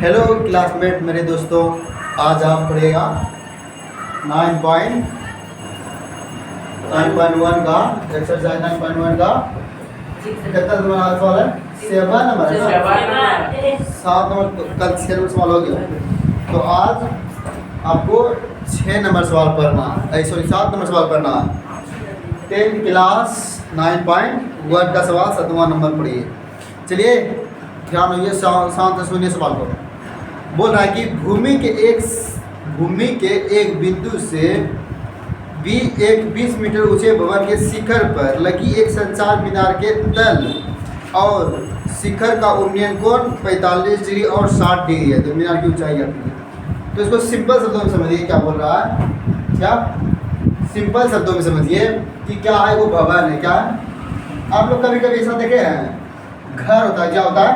Hello classmate मेरे दोस्तों, आज आप पढ़ेगा 9.1 का एक्सरसाइज 9.1 का कितना सवाल है? 7 नंबर है ना? 7 नंबर, कल 6 नंबर सवाल हो गया। तो आज आपको 6 नंबर सवाल पढ़ना है, सॉरी 7 नंबर सवाल पढ़ना है। 10th क्लास 9.1 का सवाल 7वां नंबर पढ़िए। चलिए ध्यान होइए, शांत से सुनिए सवाल को। बोल रहा है कि भूमि के एक बिंदु से भी एक 20 मीटर ऊंचे भवन के शिखर पर लगी एक संचार मीनार के तल और शिखर का उन्नयन कोण 45 डिग्री और 60 डिग्री है। तो मीनार की ऊंचाई आती है। तो इसको सिंपल शब्दों में समझिए क्या बोल रहा है। क्या सिंपल शब्दों में समझिए कि क्या है, वो भवन है। क्या है? आप लोग कभी कभी ऐसा देखे हैं, घर होता है, क्या होता है?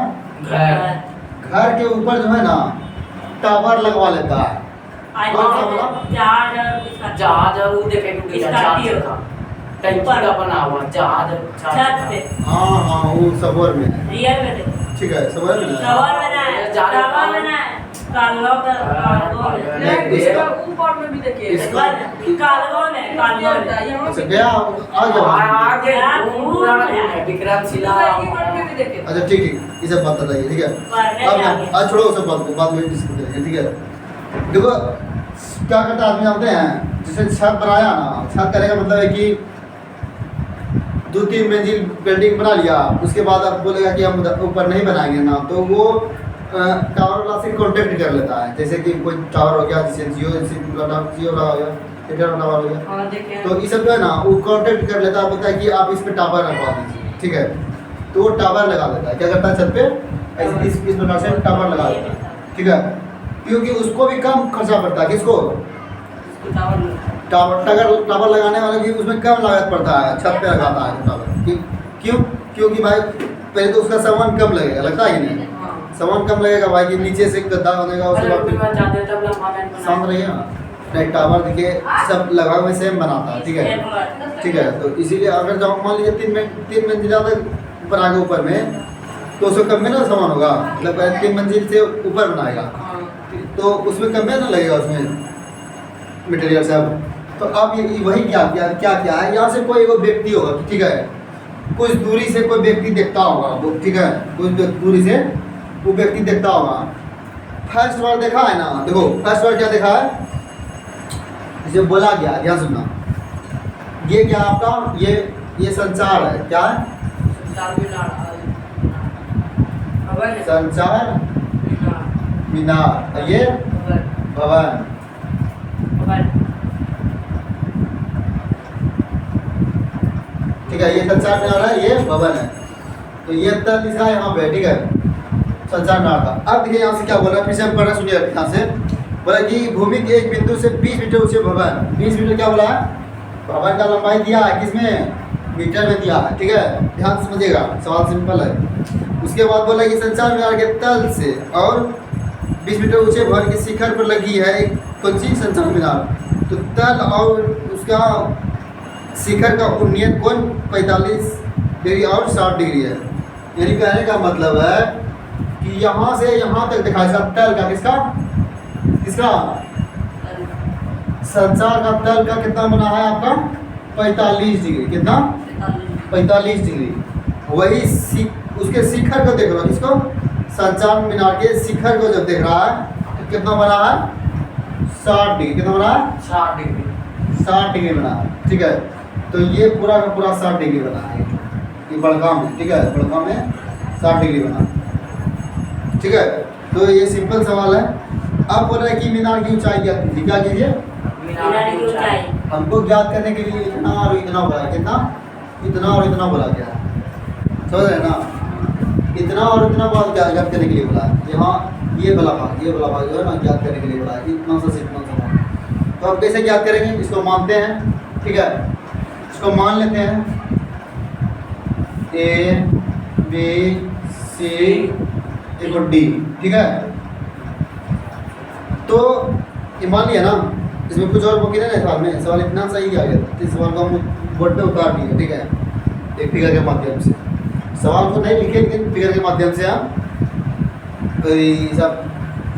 घर के ऊपर जो है ना टावर लगवा लेता है। कौन सा वाला? जहाज वो देखे टूट गया, जहाज का टंकी का बना हुआ जहाज छत पे। हाँ वो सबर में है। रियल में ठीक है, सबर में है। टावर बना है, टावर बना है, कालवा का ऊपर में भी देखिए कालवा में अच्छा गया आगे आगे पूरा विक्रमशिला अच्छा ठीक ये सब बात बताइए। ठीक है, अब आज छोड़ो सब बात को, बाद में डिस्कस करेंगे। ठीक है, देखो क्या करता है आदमी, जानते हैं जैसे छत बनाया ना, छत करने का मतलब है कि 2-3 मंजिल बिल्डिंग बना लिया, उसके बाद आप बोलेगा कि हम ऊपर नहीं बनाएंगे ना, तो वो टावर वाला से कॉन्टेक्ट कर लेता है। जैसे कि कोई टावर हो गया, जैसे जियो वाला हो गया, एयरटेल वाला हो गया, तो ये सब जो है ना वो कॉन्टेक्ट कर लेता है, बोलता है कि आप इस पर टावर लगवा दीजिए। ठीक है, तो वो टावर लगा देता है। क्या करता है, छत पे ऐसे 30 प्रकार से टावर लगा देता है। ठीक है, क्योंकि उसको भी कम खर्चा पड़ता है। किसको? टावर लगाने वाले भी उसमें कम लागत पड़ता है, छत पे लगाता है टावर। क्यों? क्योंकि भाई पहले तो उसका सामान कम लगेगा, लगता है कि नहीं? सामान कम लगेगा भाई, कि नीचे से गद्दा बनेगा, उसके बाद शांत रहिए ना। नहीं, टावर देखिए सब लगभग में सेम बनाता है। ठीक है, तो इसीलिए अगर जब मान लीजिए 3 मंजिल ऊपर आगे ऊपर में, तो उसको कम में ना सामान होगा, मतलब 3 मंजिल से ऊपर बनाएगा तो उसमें कम में ना लगेगा, उसमें मटेरियल सब। तो अब ये वही क्या है, यहाँ से कोई वो व्यक्ति होगा, ठीक है, कुछ दूरी से कोई व्यक्ति देखता होगा वो। ठीक है, कुछ दूरी से वो व्यक्ति देखता होगा। फर्स्ट बार देखा है ना, देखो फर्स्ट बार क्या देखा है, इसे बोला गया, ध्यान सुनना। ये क्या आपका, ये संचार है। क्या है? संचार मीनार, ये भवन। ठीक है, ये संचार मीनार है, ये भवन है। तो ये तल लिखा है यहाँ पे। ठीक है, संचार मीनार का। अब देखिए यहाँ से क्या बोल रहा है, फिर से हम पढ़ना सुनिए ध्यान से। बोला कि भूमि के एक बिंदु से 20 मीटर ऊंचे भवन। 20 मीटर क्या बोला है? भवन का लंबाई दिया है, किसमें? मीटर में दिया है। ठीक है, ध्यान से समझिएगा, सवाल सिंपल है। उसके बाद बोला कि संचार मीनार के तल से और 20 मीटर ऊंचे भवन के शिखर पर लगी है एक कौन सी संचार मीनार। तो तल और उसका शिखर का उन्नयन कोण 45 डिग्री और 60 डिग्री है। यानी कहने का मतलब है कि यहाँ से यहाँ तक दिखाई तल का, किसका संचार का तल का कितना बना है आपका? 45 डिग्री। कितना? 45 डिग्री। वही उसके शिखर को देख रहा है, किसको? संचार मीनार के शिखर को जब देख रहा है तो कितना बना है? 60 डिग्री। कितना बना है? 60 डिग्री। 60 डिग्री बना है। ठीक है, तो ये पूरा का पूरा 60 डिग्री बना है, ये बड़गांव में। ठीक है, बड़गांव में 60 डिग्री बना। ठीक है, तो ये सिंपल सवाल है। अब बोल रहे हैं कि मीनार की ऊंचाई क्या थी? क्या कीजिए, मीनार की ऊंचाई हमको ज्ञात करने के लिए इतना और इतना बोला। कितना? इतना और इतना बोला गया, समझ रहे ना? इतना और इतना बात क्या ज्ञात करने के लिए बोला है। यहाँ ये वाला भाग जो है ना ज्ञात करने के लिए बोला है, इतना सा से इतना सा। तो अब कैसे ज्ञात करेंगे? इसको मानते हैं। ठीक है, इसको मान लेते हैं A B C = D। ठीक है, तो ये मान लिया ना, इसमें कुछ और बुकी नहीं सवाल में। सवाल इतना सही आ गया, इस सवाल को हम बोर्ड पे उतार दिए। ठीक है, एक फिगर के माध्यम से। सवाल को नहीं लिखे, लेकिन फिगर के माध्यम से आप सब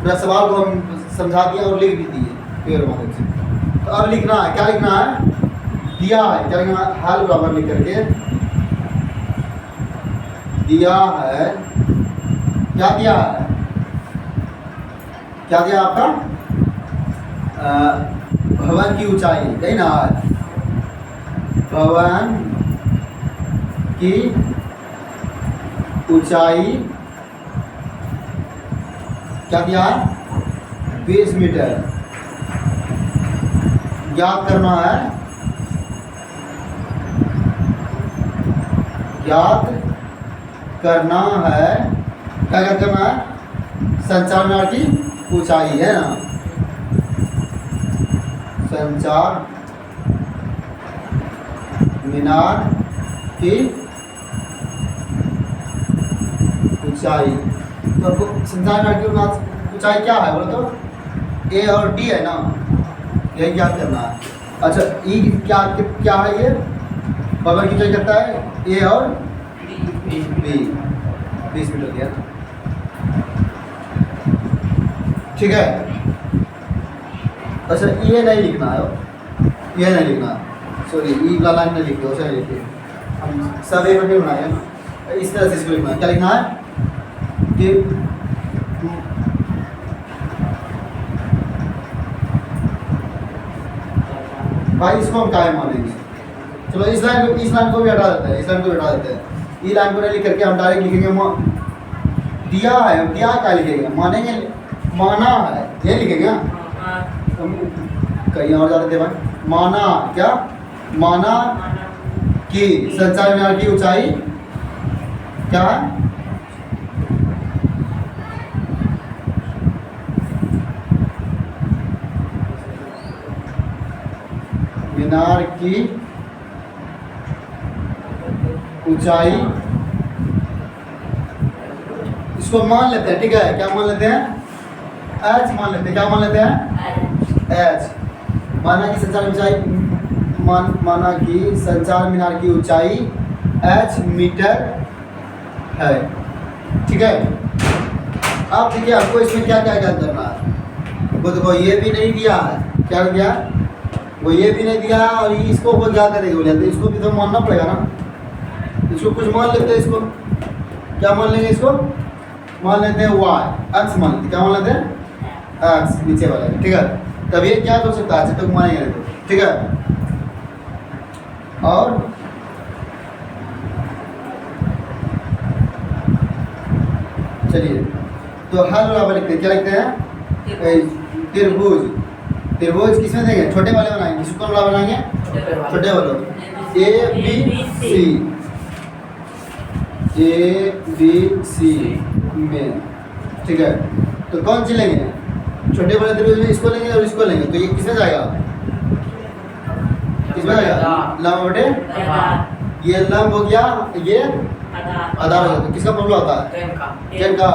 पूरा सवाल को हम समझा दिए और लिख भी दिए फिर माध्यम से। तो अब लिखना है, क्या लिखना है, दिया है, क्या लिखना है, हल बराबर लिख करके दिया है, क्या दिया है, क्या दिया आपका भवन की ऊंचाई, यही ना है, भवन की ऊंचाई क्या दिया है 20 मीटर। ज्ञात करना है, ज्ञात करना है, क्या ज्ञात करना है, संचार मीनार की ऊंचाई है ना, संचार मीनार की ऊंचाई। तो आपको संचार मीनार की ऊंचाई क्या है बोलो तो, ए और डी है ना, यही याद करना है। अच्छा ई क्या क्या है, ये भवन की ऊंचाई करता है ए और बी, 20 मीटर दिया, ठीक है। अच्छा ये नहीं लिखना है, ये नहीं लिखना, सॉरी ई वाला लाइन नहीं लिखिए, उसे नहीं लिखिए, हम सब एक मिनट बनाए ना, इस तरह से इसको लिखना है। क्या लिखना है कि भाई इसको हम क्या मानेंगे, चलो इस लाइन को भी हटा देते हैं, इस लाइन को भी हटा देते हैं, ई लाइन को नहीं लिख करके हम डायरेक्ट लिखेंगे दिया है, हम दिया क्या लिखेंगे, मानेंगे, माना है ये लिखेंगे, हम कहीं और जाते थे भाई, माना क्या, माना कि संचार मीनार की ऊंचाई क्या है, मीनार की ऊंचाई, इसको मान लेते हैं, ठीक है, क्या मान लेते हैं, एच मान लेते हैं, क्या मान लेते हैं, एच, माना कि संचार ऊंचाई, माना कि संचार मीनार की ऊंचाई एच मीटर है, ठीक है। अब देखिए आपको इसमें क्या क्या ज्ञात करना है, वो देखो ये भी नहीं दिया है, क्या दिया, वो ये भी नहीं दिया और इसको वो क्या करेंगे बोले, तो इसको भी तो मानना पड़ेगा ना, इसको कुछ मान लेते हैं, इसको क्या मान लेंगे, इसको मान लेते हैं y, x मान लेते हैं, क्या मान लेते हैं, x नीचे वाला, ठीक है। तब ये क्या हो सकता है, जब तक मानेंगे तो, ठीक है। और चलिए तो हल बराबर लिखते हैं, क्या लिखते हैं, त्रिभुज, त्रिभुज किसमें देंगे, छोटे वाले बनाएंगे, किसको बराबर बनाएंगे, छोटे वाले, ए बी सी में, ठीक है। तो कौन सी लेंगे, छोटे बड़े त्रिभुज में इसको लेंगे और इसको लेंगे, तो ये किसमें जाएगा, किसमें जाएगा, लंब बटे, ये लंब हो गया, ये आधार हो गया, तो किसका फॉर्मूला होता है, टेन का,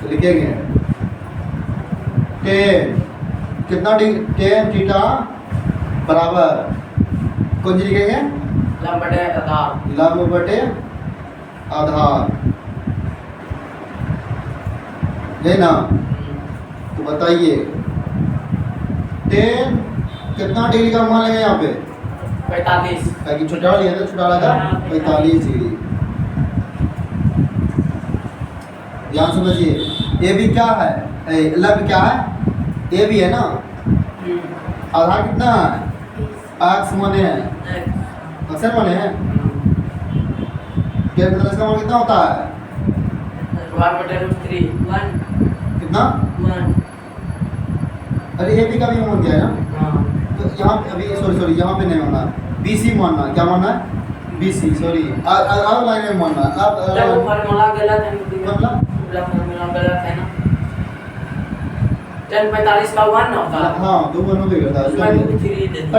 तो लिखेंगे टेन, कितना टेन थीटा बराबर, कौन सी लिखेंगे, लंब बटे आधार, लंब बटे आधार, है ना। तो बताइए टेन कितना डिग्री का मान लेंगे यहाँ पे, 45, ताकि छोटा वाला लिया था, छोटा वाला था 45 डिग्री। ध्यान समझिए, ए भी क्या है, लंब क्या है, ए भी है ना, आधार कितना है, एक्स माने है, अक्सर माने है, क्या मतलब इसका मान कितना होता है, 1/√3, कितना, अरे ए भी का भी मान दिया है ना, तो यहाँ अभी सॉरी यहाँ पे नहीं मानना, बी सी मानना, क्या मानना है, बी सी, सॉरी अब लाइन में मानना, अब फॉर्मूला गलत है, मतलब फॉर्मूला गलत है ना, 10/45 का 1 होता है, हाँ 2 1 हो गया था, उसमें 3 दे दो,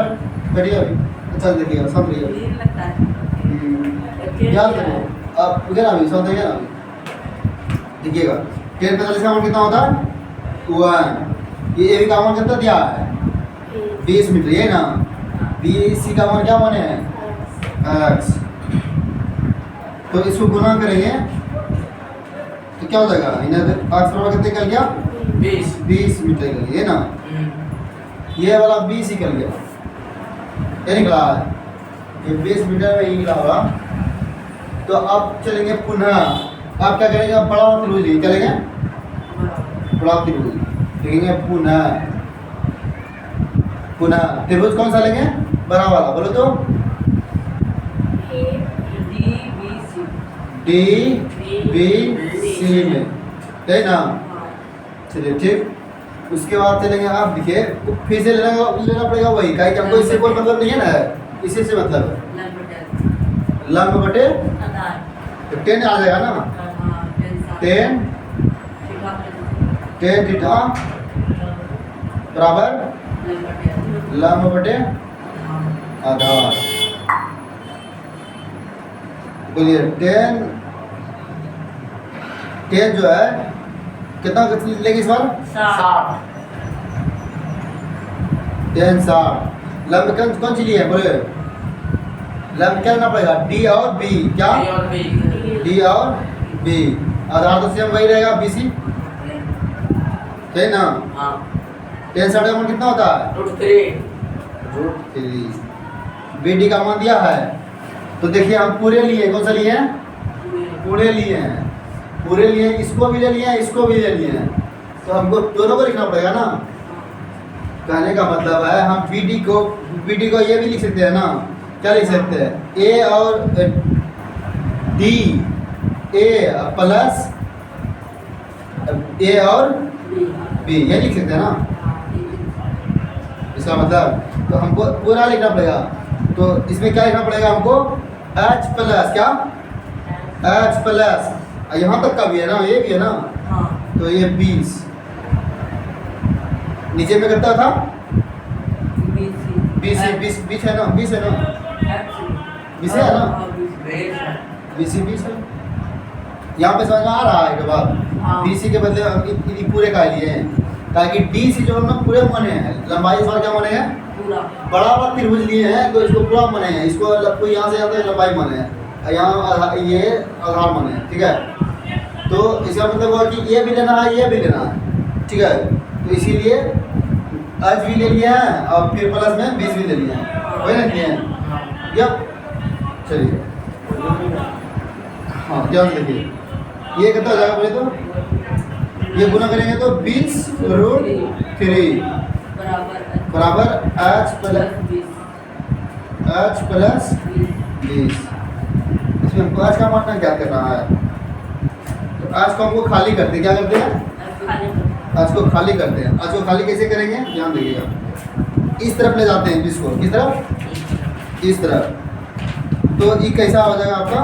बढ़िया अच्छा देखिएगा, समझिए याद करो, अब उधर अभी समझ गया ना, देखिएगा 10/45 का मान कितना होता है 1, ये ए बी का मान कितना दिया है 20 मीटर, ये ना, बी सी का मान क्या माने है x, तो इसको गुना करेंगे तो क्या हो जाएगा, इन्हें x बराबर कितने निकल गया 20 20 मीटर के लिए ना, ये वाला 20 निकल गया, ये निकला है, ये 20 मीटर में ये निकला होगा। तो अब चलेंगे पुनः, आप क्या करेंगे, अब बड़ा त्रिभुज लिए चलेंगे, बड़ा त्रिभुज लिखेंगे पुनः, पुनः त्रिभुज कौन सा लेंगे, बड़ा वाला, बोलो तो डी बी सी में, है ना। चलिए ठीक, उसके बाद चलेंगे, आप देखिए फिर से लेना पड़ेगा वही, क्या कि हमको इससे कोई मतलब नहीं है ना, इसी से मतलब है लंब बटे तो 10 आ जाएगा ना, 10 थीटा बराबर लंब बटे आधार। बोलिए 10 जो है कितना लेंगे इस बार, 60 10 60। लंब कौन सी लिए है, बोले लंब क्या लेना पड़ेगा, डी और बी, क्या A और B डी और बी, आधार तो सेम वही रहेगा बी सी, है ना। हाँ 10 60 का मान कितना होता है, √3 बी डी का मान दिया है। तो देखिए हम पूरे लिए, कौन सा लिए हैं, पूरे लिए हैं, पूरे लिए, इसको भी ले लिए हैं, इसको भी ले लिए हैं, तो हमको दोनों को लिखना पड़ेगा ना। कहने का मतलब है हम बी डी को ये भी लिख सकते हैं ना, क्या लिख सकते हैं, ए और डी, ए प्लस ए और बी, ये लिख सकते हैं ना, इसका मतलब। तो हमको पूरा लिखना पड़ेगा, तो इसमें क्या लिखना पड़ेगा हमको, H प्लस, क्या H प्लस, यहाँ तक का भी है ना, ये भी है ना, तो ये 20, नीचे में कितना था, 20 है ना, 20 है ना, 20 है ना, 20 है। यहाँ पे समझ में आ रहा है के बाद, BC के बदले हम पूरे का लिए हैं, ताकि DC जो है ना पूरे माने हैं, लंबाई इस बार क्या माने हैं, बड़ा वाला त्रिभुज लिए हैं, तो इसको पूरा माने हैं, इसको कोई यहाँ से आता है लंबाई माने हैं, यहाँ ये आधार माने हैं, ठीक है। तो इसका मतलब हुआ कि ये भी लेना है, ये भी लेना है, ठीक है। तो इसीलिए H भी ले लिया है और फिर प्लस में 20 भी ले लिया है, वही ना लिए हैं, यप। चलिए हाँ ध्यान से देखिए, ये कितना हो जाएगा बोले तो, ये गुना करेंगे तो 20√3 बराबर H प्लस 20। इसमें हमको आज का मानना क्या करना है, तो आज को हमको खाली करते हैं, क्या करते हैं, आज को खाली करते हैं। आज को खाली कैसे करेंगे, ध्यान देखिएगा, इस तरफ ले जाते हैं 20 को, किस तरफ, इस तरफ। तो ये कैसा हो जाएगा आपका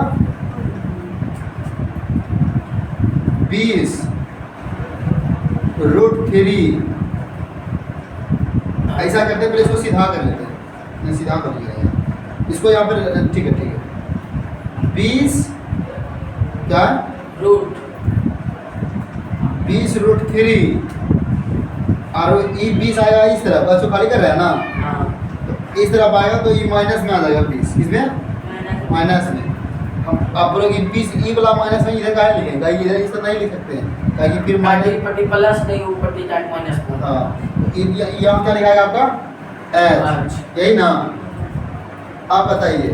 20√3, ऐसा करते हैं, पहले इसको सीधा कर लेते हैं, सीधा कर लिया इसको यहाँ पर, ठीक है ठीक है, 20 क्या √3 और ये 20 आएगा इस तरफ, बस खाली कर रहा है ना, तो इस तरफ आएगा तो ये माइनस में आ जाएगा 20, इसमें माइनस में। हम आप बोलोगे 20 ई वाला माइनस में इधर काहे लिखेंगे, इधर इस तरह नहीं लिख सकते हैं, ताकि फिर माइनस पट्टी प्लस नहीं, ऊपर पट्टी माइनस। हाँ यहाँ क्या लिखा है आपका H, यही ना। आप बताइए,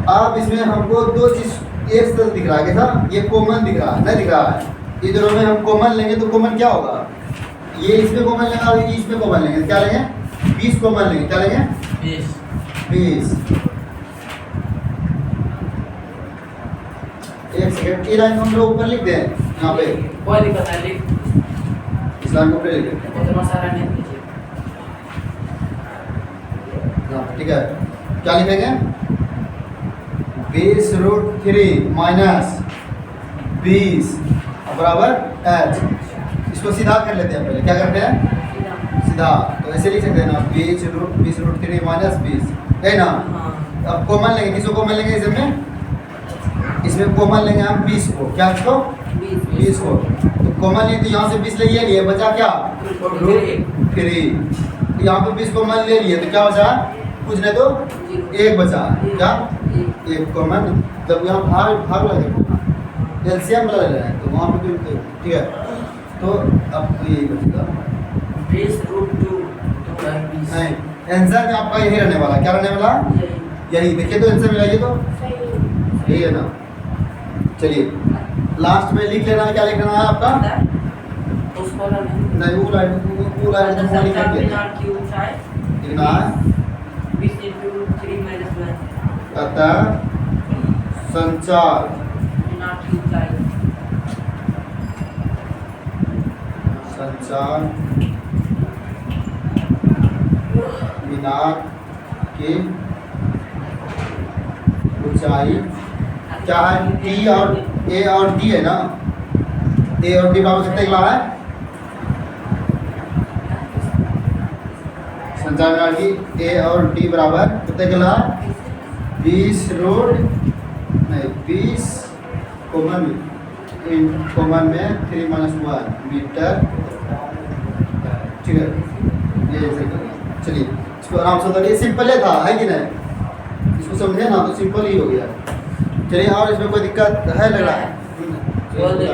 आप इसमें हमको दो चीज एक साथ दिख रहा है, कैसा, ये कॉमन दिख रहा है, नहीं दिख रहा है, ये दोनों में हम कॉमन लेंगे तो कॉमन क्या होगा, ये इसमें कॉमन लेंगे और ये इसमें कॉमन लेंगे, क्या लेंगे, 20 कॉमन लेंगे, क्या लेंगे 20। एक सेकंड, ये लाइन हम लोग ऊपर लिख दें, यहाँ पे कोई दिक्कत नहीं, लिख इस लाइन को ऊपर लिख देते हैं, उतना सारा नहीं लीजिए। ठीक है, क्या लिखेंगे 20√3 माइनस 20 बराबर H। इसको सीधा कर लेते हैं, पहले क्या करते हैं, सीधा, तो ऐसे लिख सकते हैं ना, 20√3 माइनस 20, है ना। अब कॉमन लेंगे, किसको कॉमन लेंगे इसमें कॉमन लेंगे हम 20 को, क्या इसको 20 को, तो कॉमन लिए तो यहाँ से 20 ले लिए, बचा क्या √3, यहाँ पे 20 कॉमन ले लिए तो क्या बचा, कुछ नहीं तो 1 बचा, क्या 1 कॉमन, जब यहाँ भाग लगे एलसीएम लग रहा है तो वहाँ पे, ठीक है। तो आपको यही बचेगा 20√2 तो है 20 नहीं, आंसर में आपका यही रहने वाला, क्या रहने वाला यही। देखिए तो आंसर मिलाइए तो यही है ना। चलिए लास्ट में लिख लेना है, क्या लिख लेना है आपका? उसको ना नहीं वो लाइन तो लिख के लिखना है। अतः संचार मीनार की ऊंचाई क्या है? टी और ए और डी है ना, ए और डी बराबर कितने कितना है? संचार मीनार की ए और डी बराबर कितने कितना है? 20 कॉमन में 3 - 1 मीटर। ठीक है, ये ऐसे करेंगे। चलिए इसको आराम से करिए, सिंपल है था, है कि नहीं? इसको समझे ना तो सिंपल ही हो गया। चलिए और इसमें कोई दिक्कत है लग रहा है? बोल दो